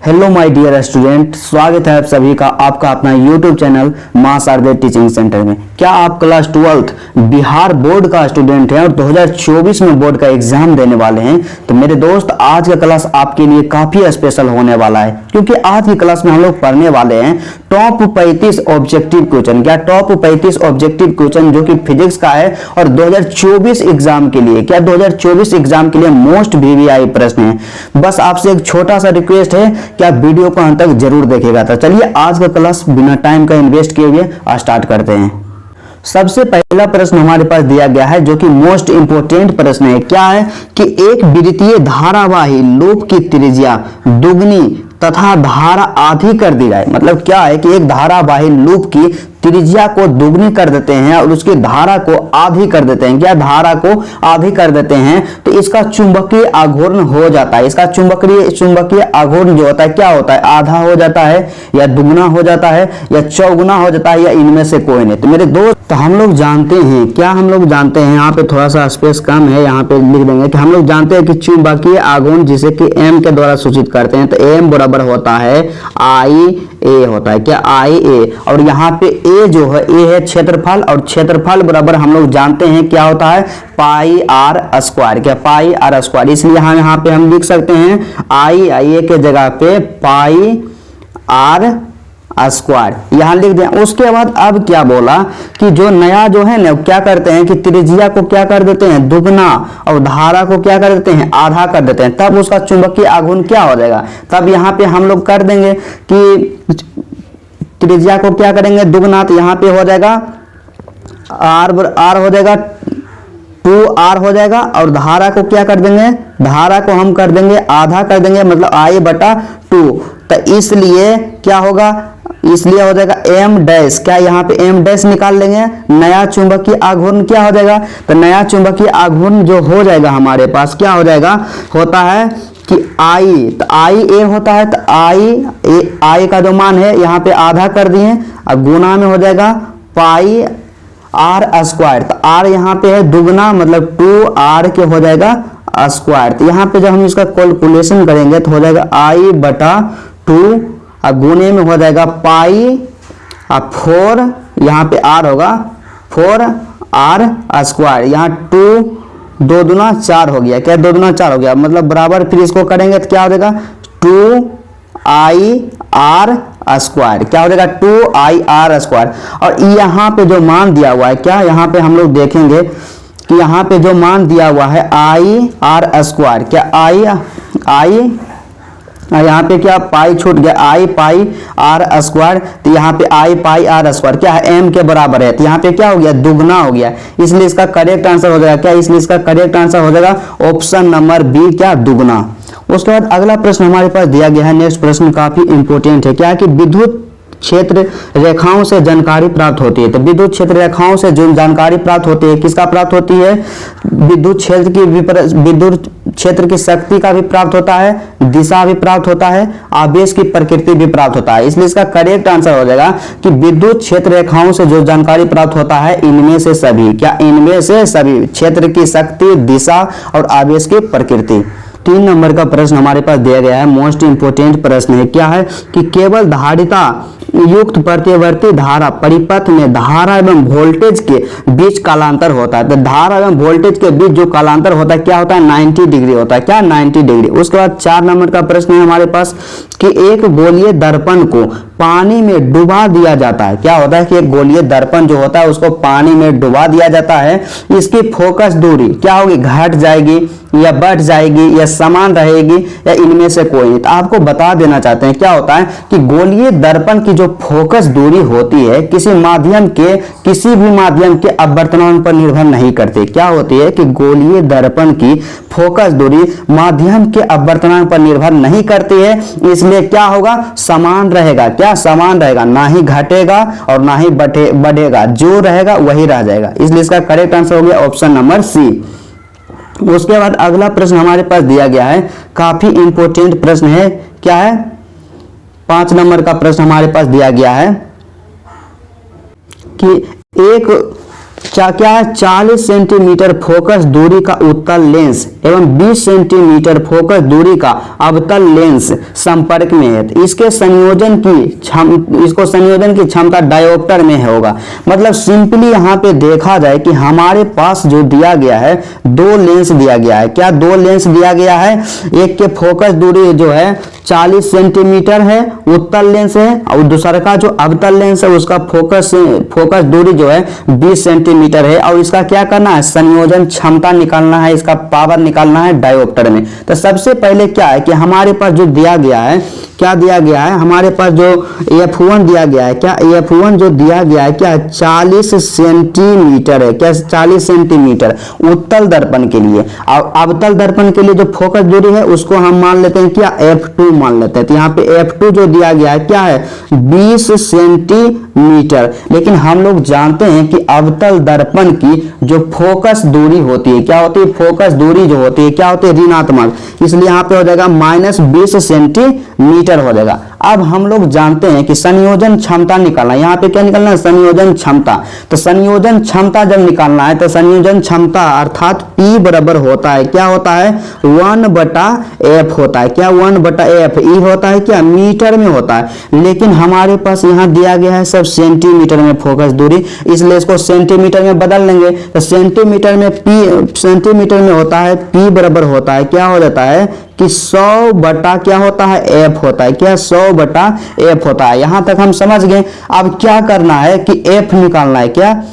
Hello my dear student, स्वागत है आप सभी का आपका अपना यूट्यूब चैनल मां शारदे टीचिंग सेंटर में। क्या आप क्लास 12th बिहार बोर्ड का स्टूडेंट हैं और 2024 में बोर्ड का एग्जाम देने वाले हैं? तो मेरे दोस्त, आज का क्लास आपके लिए काफी स्पेशल होने वाला है, क्योंकि आज की क्लास में हम लोग पढ़ने वाले हैं टॉप 35 ऑब्जेक्टिव क्वेश्चन। क्या टॉप 35 ऑब्जेक्टिव क्वेश्चन जो कि फिजिक्स का है और 2024 एग्जाम के लिए, क्या 2024 एग्जाम के लिए मोस्ट वीवीआई प्रश्न है। बस आपसे एक छोटा सा रिक्वेस्ट है कि आप वीडियो को अंत तक जरूर देखिएगा। तो चलिए आज का क्लास बिना टाइम का इन्वेस्ट किए हुए स्टार्ट करते हैं। सबसे पहला प्रश्न हमारे पास दिया गया है जो कि मोस्ट इंपोर्टेंट प्रश्न है। क्या है कि एक विद्युतीय धारावाही लूप की त्रिज्या दुगनी तथा धारा आधी कर दी जाए। मतलब क्या है कि एक धारावाही लूप की त्रिज्या को दुगनी कर देते हैं और उसकी धारा को आधी कर देते हैं। क्या धारा को आधी कर देते हैं तो इसका चुंबकीय आघूर्ण हो जाता है। इसका चुंबकीय आघूर्ण जो होता है क्या होता है, आधा हो जाता है या दुगना हो जाता है या चौगुना हो जाता है या इनमें से कोई नहीं। तो मेरे दोस्त, तो हम लोग जानते हैं, क्या हम लोग जानते हैं, यहाँ पे थोड़ा सा स्पेस कम है, यहाँ पे लिख देंगे कि हम लोग जानते हैं कि चुंबकीय आघूर्ण जिसे कि एम के द्वारा सूचित करते हैं। तो एम बराबर होता है आई ए होता है। क्या आई ए, और यहाँ पे ए जो है ए है क्षेत्रफल, और क्षेत्रफल बराबर हम लोग जानते हैं क्या होता है, पाई आर स्क्वायर। क्या पाई आर स्क्वायर, इसलिए यहाँ पे हम लिख सकते हैं आई ए के जगह पे पाई आर स्क्वायर यहां लिख दें। उसके बाद अब क्या बोला कि जो नया जो है ना, क्या करते हैं कि त्रिज्या को क्या कर देते हैं, दुगना, और धारा को क्या कर देते हैं, आधा कर देते हैं। तब उसका चुंबकीय आघूर्ण क्या हो जाएगा, तब यहाँ पे हम लोग कर देंगे कि त्रिज्या को क्या करेंगे, दुगना, तो यहाँ पे हो जाएगा आर हो जाएगा 2r हो जाएगा, और धारा को क्या कर देंगे, धारा को हम कर देंगे आधा कर देंगे, मतलब I/2। तो इसलिए क्या होगा, इसलिए हो जाएगा m डैश। क्या यहाँ पे m डैश निकाल लेंगे, नया चुंबकीय आघूर्ण क्या हो जाएगा, तो नया चुंबकीय आघूर्ण जो हो जाएगा हमारे पास क्या हो जाएगा, होता है कि I, तो आई ए होता है, तो आई का जो मान है यहाँ पे आधा कर दिए, अब गुना में हो जाएगा पाई आर स्क्वायर। तो आर यहाँ पे है दुगना, मतलब 2r के हो जाएगा स्क्वायर। तो यहाँ पे जब हम इसका कैलकुलेशन करेंगे तो हो जाएगा I/2, और गुने में हो जाएगा पाई 4, यहाँ पे r होगा 4r स्क्वायर। यहाँ 2 2 दूना 4 हो गया। क्या 2 दूना 4 हो गया, मतलब बराबर, फिर इसको करेंगे तो क्या हो जाएगा 2ir स्क्वायर। क्या हो जाएगा 2ir स्क्वायर। और यहाँ पे जो मान दिया हुआ है, क्या यहाँ पे हम लोग देखेंगे कि यहाँ पे जो मान दिया हुआ है ir स्क्वायर, क्या आई यहाँ पे क्या पाई छूट गया, आई पाई आर स्क्वायर, तो यहाँ पे आई पाई आर स्क्वायर क्या है, एम के बराबर है, तो यहाँ पे क्या हो गया, दुगना हो गया। इसलिए इसका करेक्ट आंसर हो जाएगा क्या, इसलिए इसका करेक्ट आंसर हो जाएगा ऑप्शन नंबर बी, क्या दुगना। उसके बाद अगला प्रश्न हमारे पास दिया गया है, नेक्स्ट प्रश्न काफी इंपोर्टेंट है। क्या है कि विद्युत क्षेत्र रेखाओं से जानकारी प्राप्त होती है। तो विद्युत क्षेत्र रेखाओं से जो जानकारी प्राप्त होती है, किसका प्राप्त होती है, विद्युत क्षेत्र की शक्ति का भी प्राप्त होता है, दिशा भी प्राप्त होता है, आवेश की प्रकृति भी प्राप्त होता है। इसलिए इसका करेक्ट आंसर हो जाएगा कि विद्युत क्षेत्र रेखाओं से जो जानकारी प्राप्त होता है इनमें से सभी। क्या इनमें से सभी, क्षेत्र की शक्ति, दिशा और आवेश की प्रकृति। 3 नंबर का प्रश्न हमारे पास दिया गया है, मोस्ट इंपोर्टेंट प्रश्न है। क्या है कि केवल धारिता युक्त प्रतिवर्ती धारा परिपथ में धारा एवं वोल्टेज के बीच कालांतर होता है। तो धारा एवं वोल्टेज के बीच जो कालांतर होता है क्या होता है, 90 डिग्री होता है। क्या 90 डिग्री। उसके बाद 4 नंबर का प्रश्न है हमारे पास कि एक गोलीय दर्पण को पानी में डुबा दिया जाता है। क्या होता है कि एक गोलीय दर्पण जो होता है उसको पानी में डुबा दिया जाता है, इसकी फोकस दूरी क्या होगी, घट जाएगी या बढ़ जाएगी या समान रहेगी या इनमें से कोई नहीं। तो आपको बता देना चाहते हैं क्या होता है कि गोलीय दर्पण की जो फोकस दूरी होती है किसी भी माध्यम के अपवर्तनांक पर निर्भर नहीं करती। क्या होती है कि गोलीय दर्पण की फोकस दूरी माध्यम के अपवर्तनांक पर निर्भर नहीं करती है, इसलिए क्या होगा, समान रहेगा। क्या समान रहेगा, ना ही घटेगा और ना ही बढ़ेगा, जो रहेगा वही रह जाएगा। इसलिए इसका करेक्ट आंसर हो गया ऑप्शन नंबर सी। उसके बाद अगला प्रश्न हमारे पास दिया गया है, काफी इंपोर्टेंट प्रश्न है। क्या है, 5 नंबर का प्रश्न हमारे पास दिया गया है कि एक क्या क्या है 40 सेंटीमीटर फोकस दूरी का उत्तल लेंस एवं 20 सेंटीमीटर फोकस दूरी का अवतल लेंस संपर्क में है। इसको संयोजन की क्षमता डायोप्टर में होगा। मतलब सिंपली यहाँ पे देखा जाए कि हमारे पास जो दिया गया है दो लेंस दिया गया है। क्या दो लेंस दिया गया है, एक के फोकस दूरी जो है 40 सेंटीमीटर है उत्तल लेंस है, और दूसरा का जो अवतल लेंस है उसका फोकस दूरी जो है 20 सेंटीमीटर है। और इसका क्या करना है, संयोजन क्षमता निकालना है, इसका पावर निकालना है डायोप्टर में। तो सबसे पहले क्या है कि हमारे पास जो दिया गया है, क्या दिया गया है, हमारे पास जो F1 दिया गया है, क्या F1 जो दिया गया है क्या 40 सेंटीमीटर है, क्या 40 सेंटीमीटर उत्तल दर्पण के लिए। और अवतल दर्पण के लिए जो फोकस दूरी है उसको हम मान लेते हैं क्या F2 मान लेते हैं। तो यहाँ पे F2 जो दिया गया है क्या है 20 सेंटीमीटर। लेकिन हम लोग जानते हैं कि अवतल दर्पण की जो फोकस दूरी होती है, क्या होती है, फोकस दूरी जो होती है क्या होती है ऋणात्मक, इसलिए यहाँ पे हो जाएगा -20 सेंटीमीटर हो जाएगा। अब हम लोग जानते हैं कि संयोजन क्षमता निकालना, यहाँ पे क्या निकालना है, संयोजन क्षमता। तो संयोजन क्षमता जब निकालना है तो संयोजन क्षमता अर्थात P बराबर होता है, क्या होता है 1/F होता है, क्या 1/F। ई होता है क्या मीटर में होता है, लेकिन हमारे पास यहाँ दिया गया है सब सेंटीमीटर में फोकस दूरी, इसलिए इसको सेंटीमीटर में बदल लेंगे। तो सेंटीमीटर में होता है P बराबर होता है, क्या हो जाता है कि 100 बटा क्या होता है F होता है, क्या 100/F होता है। यहां तक हम समझ गए। अब क्या करना है कि F निकालना है, क्या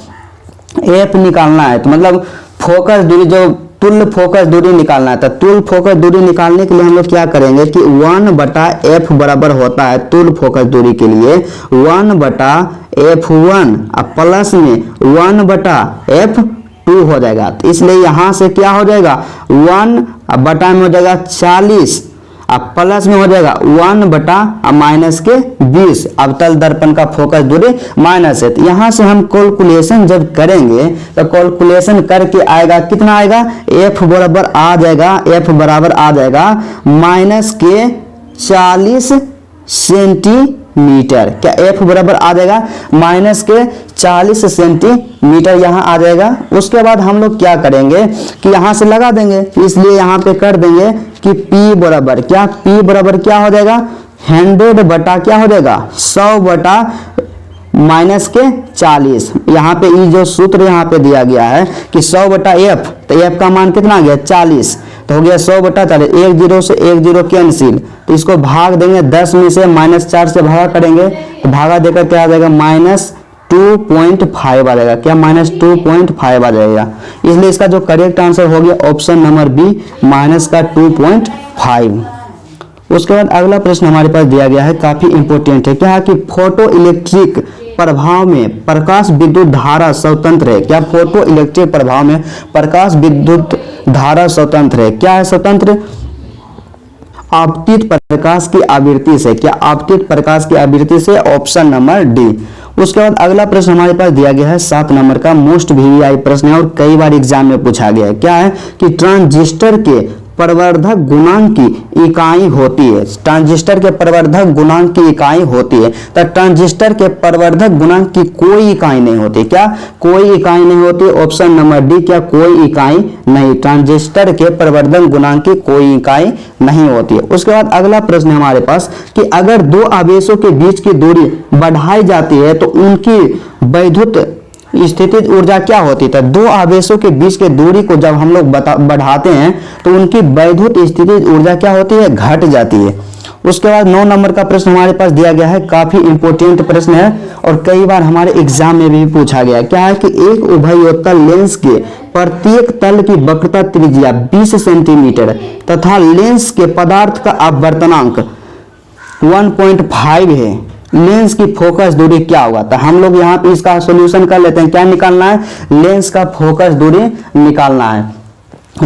F निकालना है। तो मतलब फोकस दूरी जो तुल्य फोकस दूरी निकालना है। तो तुल्य फोकस दूरी निकालने के लिए हम लोग क्या करेंगे कि 1/F बराबर होता है तुल्य फोकस दूरी के लिए 1/F1 प्लस में 1/F2 हो जाएगा। तो इसलिए यहां से क्या हो जाएगा 1 बटा में हो जाएगा 40 अब प्लस में हो जाएगा 1 बटा -20 अवतल दर्पण का फोकस दूरी माइनस है। तो यहां से हम कैलकुलेशन जब करेंगे तो कैलकुलेशन करके आएगा कितना आएगा F बराबर आ जाएगा, F बराबर आ जाएगा -40 सेंटीमीटर। क्या F बराबर आ जाएगा -40 सेंटीमीटर यहाँ आ जाएगा। उसके बाद हम लोग क्या करेंगे कि यहाँ से लगा देंगे, इसलिए यहाँ पे कर देंगे कि P बराबर क्या, P बराबर क्या हो जाएगा 100 बटा क्या हो जाएगा 100 बटा -40। यहाँ पे ये जो सूत्र यहाँ पे दिया गया है कि 100 बटा F, तो F का मान कितना आ गया 40, तो हो गया 100 बटा 40। 1 0 से 1 0 कैंसिल, तो इसको भाग देंगे 10 में से -4 से भागा करेंगे तो भागा देकर क्या आ जाएगा -2.5 आ जाएगा, क्या -2.5 आ जाएगा। इसलिए इसका जो करेक्ट आंसर हो गया ऑप्शन नंबर बी -2.5। उसके बाद अगला प्रश्न हमारे पास दिया गया है, काफी इंपॉर्टेंट है। क्या है कि फोटो इलेक्ट्रिक प्रभाव में प्रकाश विद्युत धारा स्वतंत्र है। क्या फोटो इलेक्ट्रिक प्रभाव में प्रकाश विद्युत धारा स्वतंत्र है। क्या है स्वतंत्र, आपतित प्रकाश की आवृत्ति से। क्या आपतित प्रकाश की आवृत्ति से, ऑप्शन नंबर डी। उसके बाद अगला प्रश्न हमारे पास दिया गया है 7 नंबर का मोस्ट वीवीआई प्रश्न है और कई बार एग्जाम में पूछा गया है। क्या है कि ट्रांजिस्टर के प्रवर्धक गुणांक की इकाई होती है। ट्रांजिस्टर के प्रवर्धक गुणांक की इकाई होती है। तो ट्रांजिस्टर के प्रवर्धक गुणांक की कोई इकाई नहीं होती। क्या कोई इकाई नहीं होती, ऑप्शन नंबर डी। क्या कोई इकाई नहीं, ट्रांजिस्टर के प्रवर्धक गुणांक की कोई इकाई नहीं होती है। उसके बाद अगला प्रश्न हमारे पास कि अगर दो आवेशों के बीच की दूरी बढ़ाई जाती है तो उनकी वैद्युत स्थितिज ऊर्जा क्या होती है। दो आवेशों के बीच के दूरी को जब हम लोग बढ़ाते हैं तो उनकी वैद्युत स्थितिज ऊर्जा क्या होती है, घट जाती है। उसके बाद 9 नंबर का प्रश्न हमारे पास दिया गया है, काफी इंपॉर्टेंट प्रश्न है और कई बार हमारे एग्जाम में भी पूछा गया। क्या है कि एक उभयोत्तल लेंस के प्रत्येक तल की वक्रता त्रिज्या 20 सेंटीमीटर तथा लेंस के पदार्थ का अपवर्तनांक 1.5 है। लेंस की फोकस दूरी क्या होगा। तो हम लोग यहाँ पे इसका सॉल्यूशन कर लेते हैं। क्या निकालना है, लेंस का फोकस दूरी निकालना है।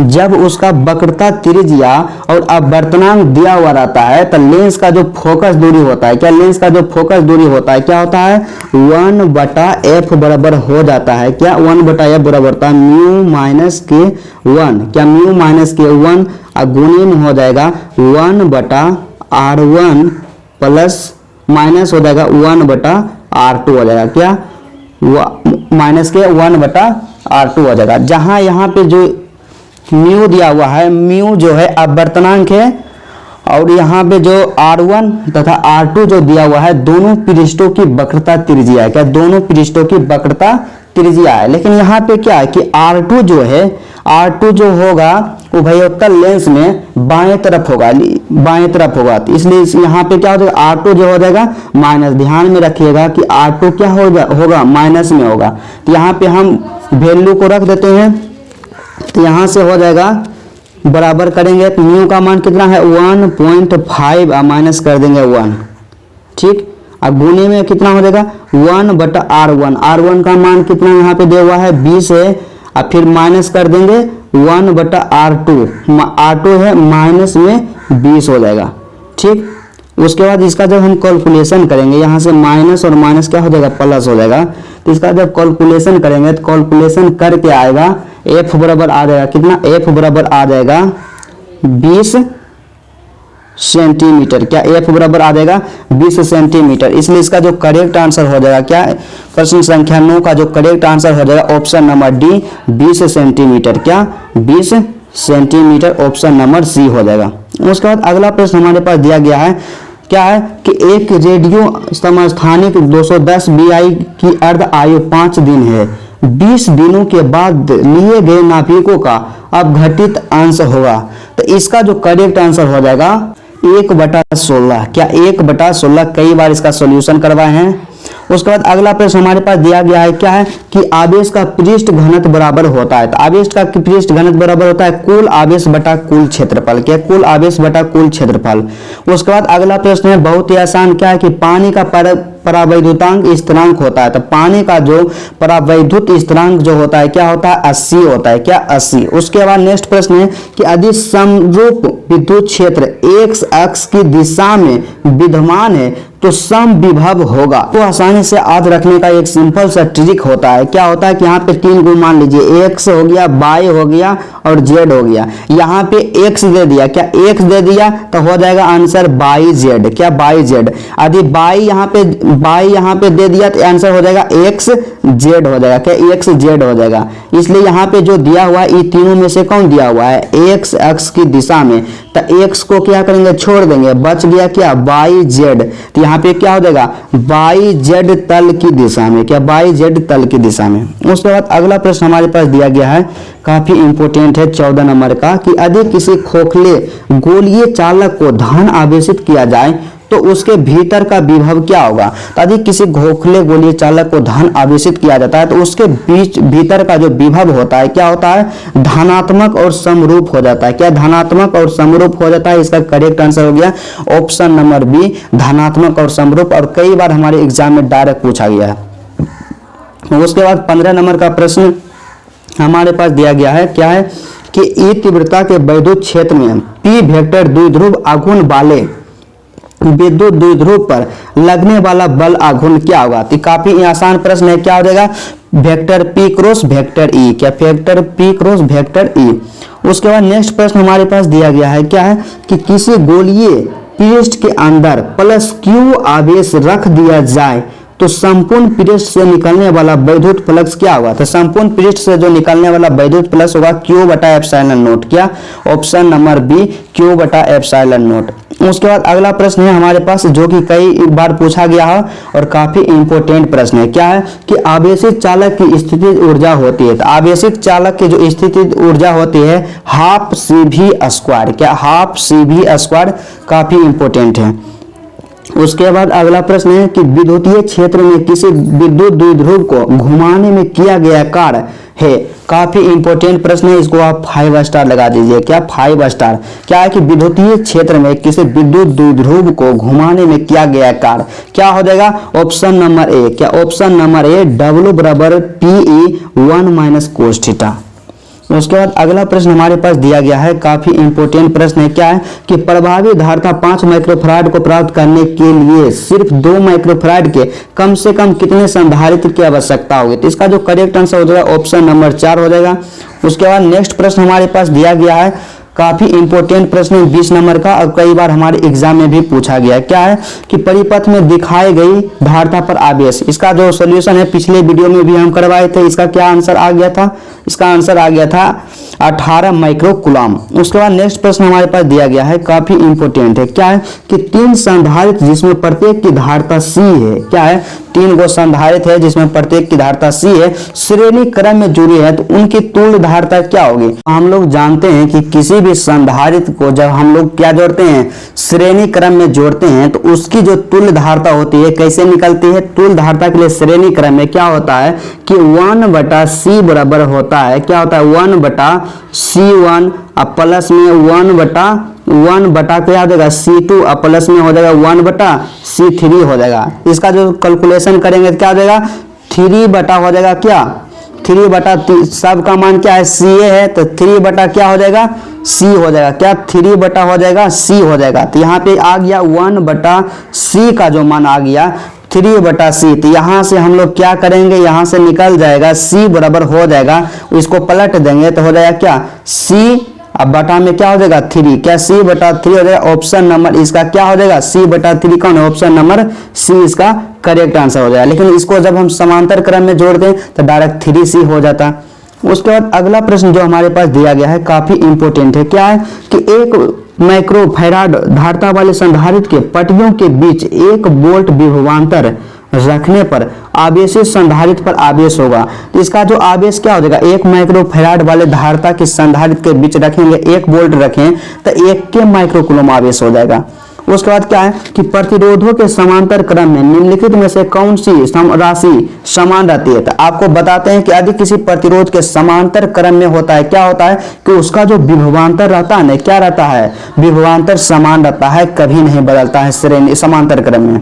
जब उसका वक्रता त्रिज्या और अपवर्तनांक दिया हुआ रहता है तो लेंस का जो फोकस दूरी होता है, क्या लेंस का जो फोकस दूरी होता है क्या होता है 1/F बराबर हो जाता है। क्या 1/F बराबर होता है μ-K1। क्या μ-K1 गुणन हो जाएगा 1/R1 प्लस माइनस हो जाएगा 1/R2 हो जाएगा। क्या माइनस के 1/r2 हो जाएगा। जहां यहाँ पे जो म्यू दिया हुआ है, म्यू जो है अपवर्तनांक है, और यहाँ पे जो r1 तथा r2 जो दिया हुआ है दोनों पृष्ठों की वक्रता त्रिज्या है। क्या दोनों पृष्ठों की वक्रता त्रिज्या है। लेकिन यहाँ पे क्या है कि r2 जो है, r2 जो होगा उभयोत्तल लेंस में बाएं तरफ होगा, तो इसलिए यहाँ पे क्या हो जाएगा, r2 जो हो जाएगा माइनस। ध्यान में रखिएगा कि r2 क्या होगा माइनस में होगा। तो यहाँ पे हम वैल्यू को रख देते हैं, तो यहाँ से हो जाएगा बराबर करेंगे तो म्यू का मान कितना है 1.5 माइनस कर देंगे 1, ठीक। अब गुने में कितना हो जाएगा 1/r1, r1 का मान कितना यहाँ पे दिया हुआ है 20 है। अब फिर माइनस कर देंगे 1/r2, r2 है माइनस में 20 हो जाएगा, ठीक। उसके बाद इसका जब हम कैलकुलेशन करेंगे, यहाँ से माइनस और माइनस क्या हो जाएगा प्लस हो जाएगा। तो इसका जब कैलकुलेशन करेंगे तो कैलकुलेशन करके आएगा f बराबर आ जाएगा कितना, f बराबर आ जाएगा 20 सेंटीमीटर। क्या f बराबर आ जाएगा 20 सेंटीमीटर। इसलिए इसका जो करेक्ट आंसर हो जाएगा क्या, प्रश्न संख्या 9 का जो करेक्ट आंसर हो जाएगा ऑप्शन नंबर डी 20 सेंटीमीटर। क्या 20 सेंटीमीटर, ऑप्शन नंबर सी हो जाएगा। उसके बाद अगला प्रश्न हमारे पास दिया गया है, क्या है कि एक रेडियो समस्थानिक 210 BI की अर्ध आयु 5 दिन है। 20 दिनों के बाद लिए गए नाभिकों का अपघटित अंश होगा। तो इसका जो करेक्ट आंसर हो जाएगा 1/16। क्या 1/16, कई बार इसका सॉल्यूशन करवाए हैं। उसके बाद अगला प्रश्न हमारे पास दिया गया है, क्या है कि आवेश का पृष्ठ घनत्व बराबर होता है। तो आवेश का पृष्ठ घनत्व बराबर होता है कुल आवेश बटा कुल क्षेत्रफल। क्या कुल आवेश बटा कुल क्षेत्रफल। उसके बाद अगला प्रश्न है बहुत ही आसान, क्या है कि पानी का परावैद्युतांक स्थिरांक होता है। तो पानी का जो परावैद्युत स्थिरांक जो होता है क्या होता है 80 होता है। क्या 80। उसके बाद नेक्स्ट प्रश्न है कि यदि समरूप विद्युत क्षेत्र x अक्ष की दिशा में विद्यमान है तो समविभव होगा। तो आसानी से याद रखने का एक सिंपल सा ट्रिक होता है। क्या होता है कि यहाँ पे 3 गुण मान लीजिए, x हो गया, y हो गया और z हो गया। यहाँ पे x दे दिया, क्या x दे दिया तो हो जाएगा आंसर yz। क्या yz। यदि y यहाँ पे दे दिया तो आंसर हो जाएगा xz हो जाएगा। क्या xz हो जाएगा। इसलिए यहाँ पे जो दिया हुआ है ये तीनों में से कौन दिया हुआ है x अक्ष की दिशा में, तो x को क्या करेंगे छोड़ देंगे, बच गया क्या yz। तो यहाँ पे क्या हो जाएगा yz तल की दिशा में। क्या yz तल की दिशा में। उसके बाद अगला प्रश्न हमारे पास दिया गया है, काफी इंपोर्टेंट है 14 नंबर का, कि यदि किसी खोखले गोलीय चालक को धन आवेशित किया जाए तो उसके भीतर का विभव क्या होगा। तो यदि किसी खोखले गोलीय चालक को धन आवेशित किया जाता है तो उसके भीतर का जो विभव होता है क्या होता है धनात्मक और समरूप हो जाता है। क्या धनात्मक और समरूप हो जाता है। इसका करेक्ट आंसर हो गया ऑप्शन नंबर बी धनात्मक और समरूप, और कई बार हमारे एग्जाम में डायरेक्ट पूछा गया है। उसके बाद 15 नंबर का प्रश्न हमारे पास दिया गया है, क्या है कि ई तीव्रता के वैद्युत क्षेत्र में पी वेक्टर द्विध्रुव आघूर्ण वाले विद्युत द्विध्रुव पर लगने वाला बल आघूर्ण क्या होगा। तो काफी आसान प्रश्न है। क्या हो जाएगा vector p cross vector e. क्या vector p cross vector e. उसके बाद नेक्स्ट प्रश्न हमारे पास दिया गया है, क्या है कि किसी गोलीय पृष्ठ के अंदर प्लस क्यू आवेश रख दिया जाए तो संपूर्ण पृष्ठ से निकलने वाला वैद्युत फ्लक्स क्या होगा। तो संपूर्ण पृष्ठ से जो निकलने वाला वैद्युत फ्लक्स होगा Q/ε0। क्या ऑप्शन नंबर बी Q/ε0। उसके बाद अगला प्रश्न है हमारे पास जो कि कई बार पूछा गया है और काफी इंपोर्टेंट प्रश्न है। क्या है कि आवेशित चालक की स्थितिज ऊर्जा होती है। तो आवेशित चालक की जो स्थितिज ऊर्जा होती है हाफ CV²। क्या हाफ CV²। काफी इंपोर्टेंट है। उसके बाद अगला प्रश्न है कि विद्युतीय क्षेत्र में किसी विद्युत द्विध्रुव को घुमाने में किया गया कार्य है। काफी इंपोर्टेंट प्रश्न है, इसको आप 5 स्टार लगा दीजिए। क्या 5 स्टार। क्या है कि विद्युतीय क्षेत्र में किसी विद्युत द्विध्रुव को घुमाने में किया गया कार्य क्या हो जाएगा ऑप्शन नंबर ए। क्या option number A W = PE 1 - cos θ। उसके बाद अगला प्रश्न हमारे पास दिया गया है, काफी इंपोर्टेंट प्रश्न है। क्या है कि प्रभावी धारिता 5 माइक्रोफैराड को प्राप्त करने के लिए सिर्फ 2 माइक्रोफैराड के कम से कम कितने संधारित्र की आवश्यकता होगी। तो इसका जो करेक्ट आंसर हो जाएगा ऑप्शन नंबर 4 हो जाएगा। उसके बाद नेक्स्ट प्रश्न हमारे पास दिया गया है, काफी इंपॉर्टेंट प्रश्न है 20 नंबर का, और कई बार हमारे एग्जाम में भी पूछा गया है। क्या है कि परिपथ में दिखाई गई धारता पर आवेश, इसका जो सॉल्यूशन है पिछले वीडियो में भी हम करवाए थे। इसका क्या आंसर आ गया था? इसका आंसर आ गया था 18 माइक्रो कूलम। उसके बाद नेक्स्ट प्रश्न हमारे पास दिया गया है, काफी इंपॉर्टेंट है। क्या है कि 3 संधारित्र जिसमें प्रत्येक की धारता C है। क्या है? 3 गो संधारित्र है जिसमें प्रत्येक की धारता C है, श्रेणी क्रम में जुड़ी है, तो उनकी तुल्य धारता क्या होगी? हम लोग जानते हैं कि किसी भी संधारित्र को जब हम लोग क्या जोड़ते हैं, श्रेणी क्रम में जोड़ते हैं, तो उसकी जो तुल्य धारता होती है कैसे निकलती है? तुल्य धारता के लिए श्रेणी क्रम में क्या होता है कि 1/C बराबर होता है, क्या होता है 1/C1 अब प्लस में 1/1 क्या हो जाएगा C2 और प्लस में हो जाएगा 1/C3 हो जाएगा। इसका जो कैलकुलेशन करेंगे तो क्या हो जाएगा 3 हो जाएगा क्या 3 सब का मान क्या है CA है, तो 3 क्या हो जाएगा C हो जाएगा, क्या 3 हो जाएगा C हो जाएगा। तो यहाँ पे आ गया 1/C का जो मान आ गया 3/C। तो यहाँ से हम लोग क्या करेंगे, यहाँ से निकल जाएगा C बराबर हो जाएगा, इसको पलट देंगे तो हो जाएगा क्या C अब बटा में क्या हो जाएगा 3, क्या C/3 हो जाएगा। ऑप्शन नंबर इसका क्या हो जाएगा C/3 कौन है? ऑप्शन नंबर C इसका करेक्ट आंसर हो जाएगा। लेकिन इसको जब हम समांतर क्रम में जोड़ दें तो डायरेक्ट 3C हो जाता। उसके बाद अगला प्रश्न जो हमारे पास दिया गया है काफी इंपॉर्टेंट है। क्या है कि 1 माइक्रोफैराड धारता वाले संधारित्र के पट्टियों के बीच 1 वोल्ट विभवांतर रखने पर आवेशित संधारित्र पर आवेश होगा। तो इसका जो आवेश क्या हो जाएगा 1 माइक्रोफैराड वाले धारता के संधारित्र के बीच रखेंगे, 1 वोल्ट रखें तो 1 के माइक्रोकूलम आवेश हो जाएगा। उसके बाद क्या है कि प्रतिरोधों के समांतर क्रम में निम्नलिखित में से कौन सी राशि समान रहती है? तो आपको बताते हैं कि यदि किसी प्रतिरोध के समांतर क्रम में होता है, क्या होता है कि उसका जो विभवांतर रहता है ना, क्या रहता है विभवांतर समान रहता है, कभी नहीं बदलता है श्रेणी समांतर क्रम में।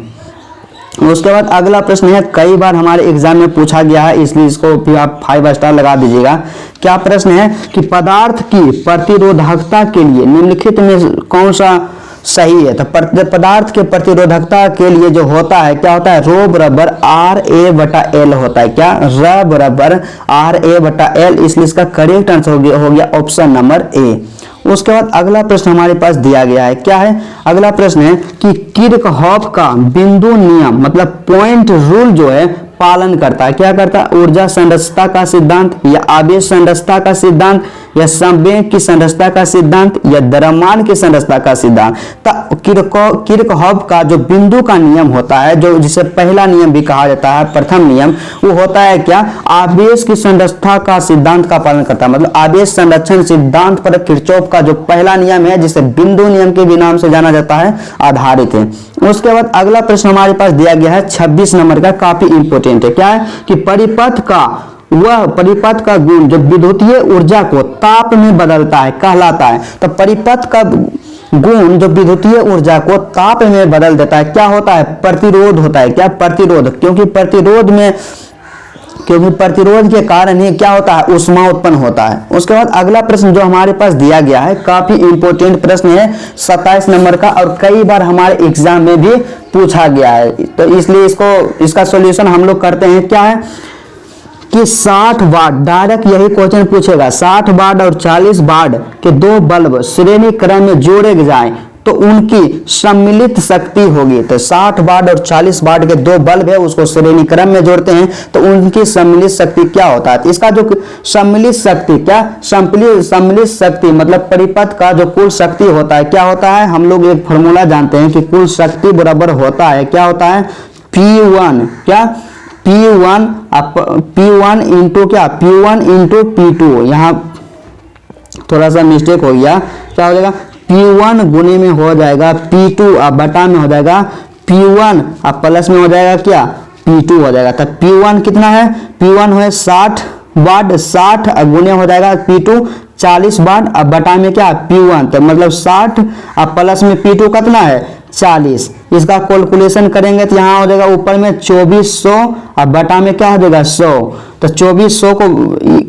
उसके बाद अगला प्रश्न है, कई बार हमारे एग्जाम में पूछा गया है, इसलिए इसको भी आप 5 स्टार लगा दीजिएगा। क्या प्रश्न है कि पदार्थ की प्रतिरोधकता के लिए निम्नलिखित में कौन सा सही है? तो पदार्थ के प्रतिरोधकता के लिए जो होता है क्या होता है रो बराबर RA/L होता है, क्या र बराबर RA/L, इसलिए इसका करेक्ट आंसर हो गया ऑप्शन नंबर A। उसके बाद अगला प्रश्न हमारे पास दिया गया है। क्या है अगला प्रश्न है कि किरचॉफ का बिंदु नियम मतलब पॉइंट रूल जो है पालन करता है, क्या करता है? ऊर्जा संरक्षता का सिद्धांत या आवेश संरक्षता का सिद्धांत या संवेग की संरक्षता का सिद्धांत या द्रव्यमान की संरक्षता का सिद्धांत। तो किरचॉफ का जो बिंदु का नियम होता है, जो जिसे पहला नियम भी कहा जाता है, प्रथम नियम, वो होता है क्या आवेश की संरक्षता का सिद्धांत का पालन करता है। मतलब आवेश संरक्षण सिद्धांत पर किरचॉफ का जो पहला नियम है, जिसे बिंदु नियम के भी नाम से जाना जाता है, आधारित है। उसके बाद अगला प्रश्न हमारे पास दिया गया है 26 नंबर का, काफी इंपोर्टेंट है। क्या है कि परिपथ का गुण जो विद्युतीय ऊर्जा को ताप में बदलता है कहलाता है। तो परिपथ का गुण जो विद्युतीय ऊर्जा को ताप में बदल देता है क्या होता है? प्रतिरोध होता है, क्या प्रतिरोध, क्योंकि प्रतिरोध के कारण ही क्या होता है ऊष्मा उत्पन्न होता है। उसके बाद अगला प्रश्न जो हमारे पास दिया गया है काफी इंपोर्टेंट प्रश्न है 27 नंबर का, और कई बार हमारे एग्जाम में भी पूछा गया है, तो इसलिए इसका सॉल्यूशन हम लोग करते हैं। क्या है कि 60 वाट, डायरेक्ट यही क्वेश्चन पूछेगा, 60 वाट और 40 वाट के 2 बल्ब श्रेणी क्रम में जोड़े जाएं तो उनकी सम्मिलित शक्ति होगी। तो 60 वाट और 40 वाट के 2 बल्ब है, उसको श्रेणी क्रम में जोड़ते हैं तो उनकी सम्मिलित शक्ति क्या होता है? इसका जो सम्मिलित शक्ति सम्मिलित शक्ति मतलब परिपथ का जो कुल शक्ति होता है क्या होता है? हम लोग एक फॉर्मूला जानते हैं कि कुल शक्ति बराबर होता है, क्या होता है P1, क्या P1 इंटू क्या P1 इंटू P2। यहाँ थोड़ा सा मिस्टेक हो गया, क्या हो जाएगा P1 गुने में हो जाएगा P2 और बटा में हो जाएगा P1 और प्लस में हो जाएगा क्या P2 हो जाएगा। तो P1 कितना है? P1 है 60 वाट, 60 गुने हो जाएगा P2 40 वाट और बटा में क्या P1, तो मतलब 60 और प्लस में P2 कितना है 40। इसका कैलकुलेशन करेंगे तो यहाँ हो जाएगा ऊपर में 2400 और बटा में क्या हो जाएगा 100। तो 2400 को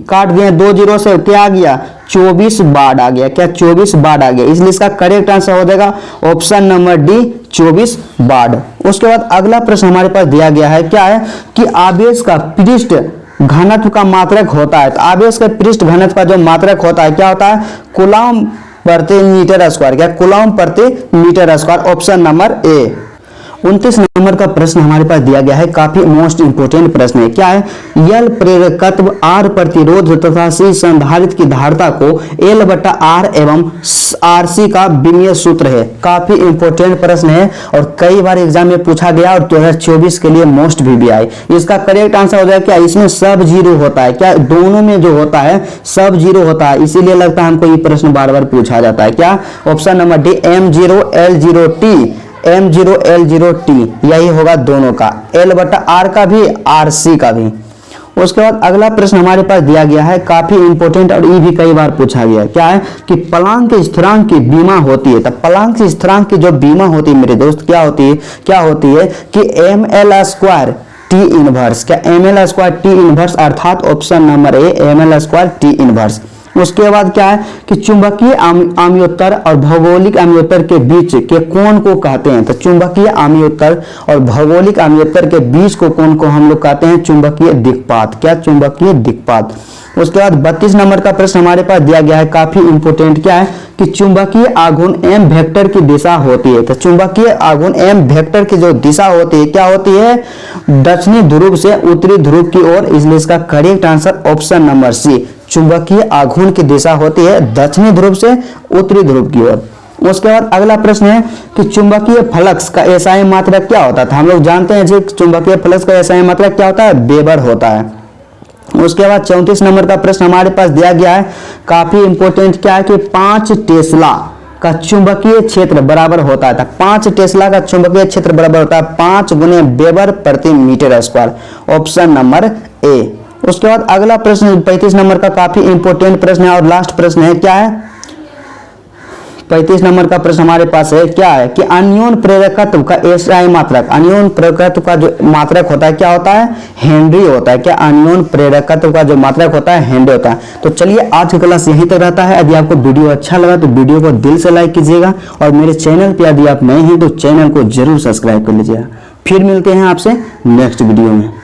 काट दिए 2 जीरो से, क्या आ गया 24 वाट आ गया, क्या 24 वाट आ गया, इसलिए इसका करेक्ट आंसर हो जाएगा ऑप्शन नंबर डी 24 वाट। उसके बाद अगला प्रश्न हमारे पास दिया गया है। क्या है कि आवेश का पृष्ठ घनत्व का मात्रक होता है। तो आवेश के पृष्ठ घनत्व का जो मात्रक होता है क्या होता है? कूलम प्रति मीटर स्क्वायर, क्या कूलम प्रति metre square, option number A. 29 number का प्रश्न हमारे पास दिया गया है, काफी मोस्ट इंपोर्टेंट प्रश्न है। क्या है? यल प्रेरकत्व, आर प्रतिरोध तथा सी संधारित्र की धारिता को एल बटा आर एवं आर सी का विमीय सूत्र है। काफी इंपोर्टेंट प्रश्न है और कई बार एग्जाम में पूछा गया और 2024 के लिए मोस्ट भी आई। इसका करेक्ट आंसर हो जाएगा क्या? इसमें सब जीरो होता है। क्या दोनों में जो होता है सब जीरो होता है, इसीलिए लगता है हमको ये प्रश्न बार बार पूछा जाता है। क्या? Option number D, M0L0T, M0L0T, यही होगा दोनों का, L बटा आर का भी, आर सी का भी। उसके बाद अगला प्रश्न हमारे पास दिया गया है, काफी इंपोर्टेंट और ये भी कई बार पूछा गया है। क्या है? कि प्लांक स्थिरांक की बीमा होती है। तो प्लांक स्थिरांक की जो बीमा होती है मेरे दोस्त, क्या होती है? क्या होती है कि ml² T इनवर्स। क्या ml² T इनवर्स, अर्थात ऑप्शन नंबर ए, ml² T इनवर्स। उसके बाद क्या है कि चुंबकीय आम्योत्तर और भौगोलिक आम्योत्तर के बीच के कोण को कहते हैं। तो चुंबकीय आम्योत्तर और भौगोलिक आम्योत्तर के बीच को कोण को हम लोग कहते हैं चुंबकीय दिक्पात। क्या? चुंबकीय दिक्पात। उसके बाद 32 नंबर का प्रश्न हमारे पास दिया गया है, काफी इंपोर्टेंट। क्या है? कि चुंबकीय आघूर्ण m वेक्टर की दिशा होती है। तो चुंबकीय आघूर्ण m वेक्टर की जो दिशा होती है, क्या होती है? दक्षिणी ध्रुव से उत्तरी ध्रुव की ओर, इसलिए इसका correct answer option number C, चुंबकीय आघूर्ण की दिशा होती है दक्षिणी ध्रुव से उत्तरी ध्रुव की ओर। उसके बाद अगला प्रश्न है कि चुंबकीय फ्लक्स का एसआई मात्रक क्या होता था? हम लोग जानते हैं जी, चुंबकीय फ्लक्स का एसआई मात्रक क्या होता है? वेबर होता है। उसके बाद 34 नंबर का प्रश्न हमारे पास दिया गया है, काफी इंपोर्टेंट। क्या है कि 5 टेस्ला का चुंबकीय क्षेत्र बराबर होता है। 5 टेस्ला का चुंबकीय क्षेत्र बराबर होता है 5 गुने वेबर प्रति metre square, option number A. उसके बाद अगला प्रश्न 35 नंबर का काफी इंपोर्टेंट प्रश्न है और लास्ट प्रश्न है। क्या है? 35 नंबर का प्रश्न हमारे पास है, क्या है? कि अन्योन प्रेरकत्व का एसआई मात्रक, अन्योन प्रेरकत्व का जो मात्रक होता है क्या होता है? हेनरी होता है। क्या? अन्योन प्रेरकत्व का जो मात्रक होता है हेनरी होता है। तो चलिए आज की क्लास यहीं तक रहता है। यदि आपको वीडियो अच्छा लगा तो वीडियो को दिल से लाइक कीजिएगा और मेरे चैनल पर यदि आप नए हैं तो चैनल को जरूर सब्सक्राइब कर लीजिएगा। फिर मिलते हैं आपसे नेक्स्ट वीडियो में।